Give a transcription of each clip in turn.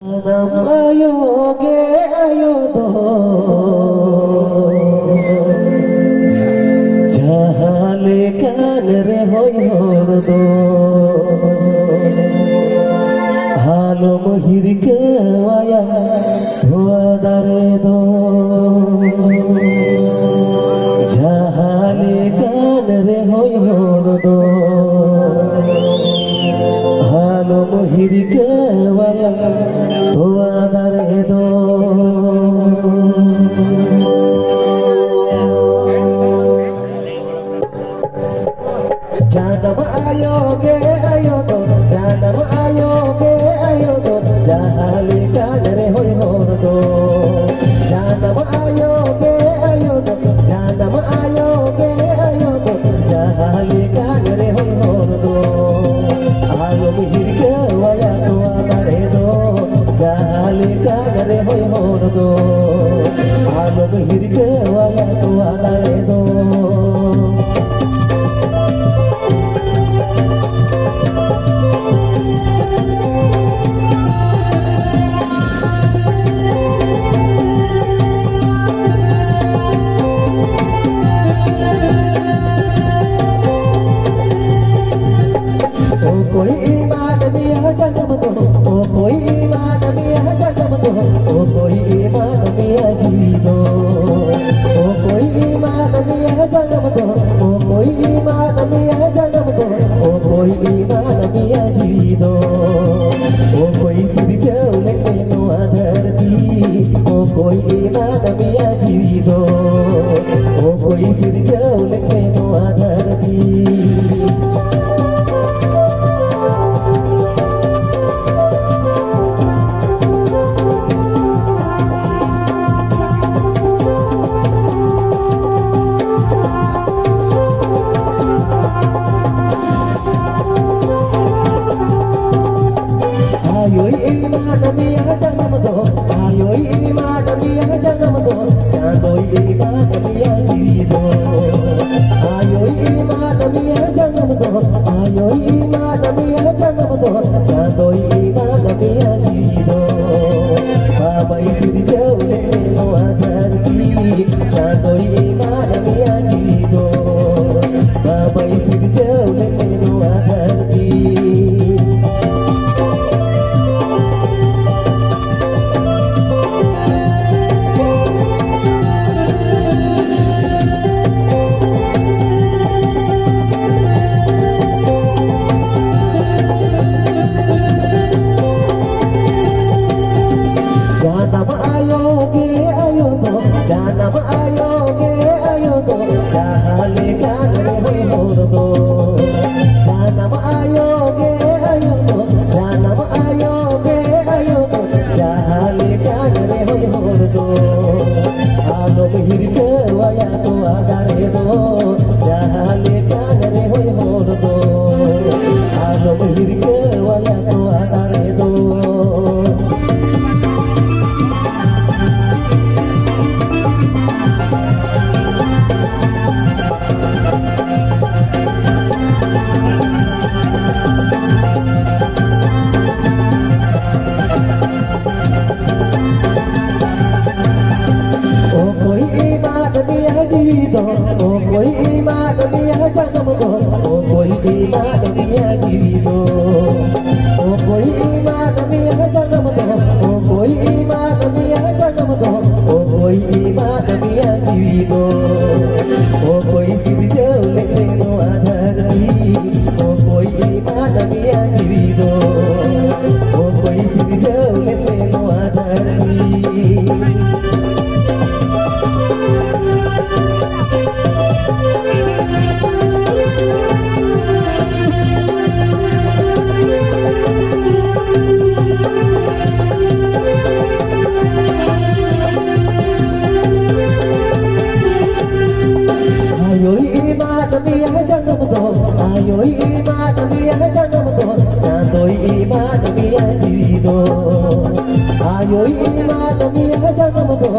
Ayoge ayodo jahale kanre hoyordo halo mohirke waya dare do jahale kanre hoyordo halo mohirke waya dare do janam ayoge ayodo janam ayoge ayodo jahale kanre hoyordo janam ayoge ayodo janam ayoge ayodo jahale kanre hoyordo alo mihirke waya dare do jahale kanre hoyordo alo mihirke waya dare do कोई ईमान दिया जन्म दो ओ कोई ईमान दिया जन्म दो ओ कोई ईमान दिया जी दो ओ कोई ईमान दिया जन्म दो ओ कोई ईमान दिया जन्म दो ओ कोई ईमान दिया जी दो ओ कोई सिर चौले नो धरती ओ कोई ईमान दिया जी दो ओ कोई सिर चौले नो धरती Ayoy iman biya janam do ayoy iman biya janam do jandoy iman biya jido ayoy iman biya janam do ayoy iman biya janam do jandoy iman biya jido babai sir jawle no adharki jandoy iman biya jido babai sir jawle no adharki janam ayoge ayodo janam ayoge ayodo jahale kanre hoyordo janam ayoge ayodo janam ayoge ayodo jahale kanre hoyordo alo mihirke waya dare do jahale kanre hoyordo alo mihirke waya dare do ओ कोई ईमान दिया जन्म दो ओ कोई ईमान दिया जीदो ओ कोई ईमान दिया जन्म दो ओ कोई ईमान दिया जन्म दो ओ कोई ईमान दिया जीदो ओ कोई सिर चौले नो धरती ओ कोई ईमान दिया जीदो ओ कोई सिर चौले नो धरती ayoy iman biya janam do ayoy iman biya janam do jandoy iman biya jido ayoy iman biya janam do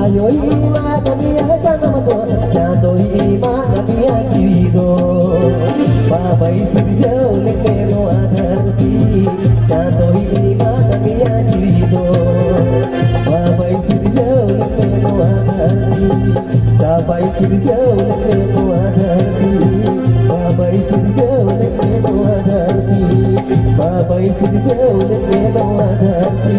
ayoy iman biya janam do jandoy iman biya jido babai sir jawle no adharti jandoy iman biya jido Babai sirjau leke doa dharti, babai sirjau leke doa dharti, babai sirjau leke doa dharti.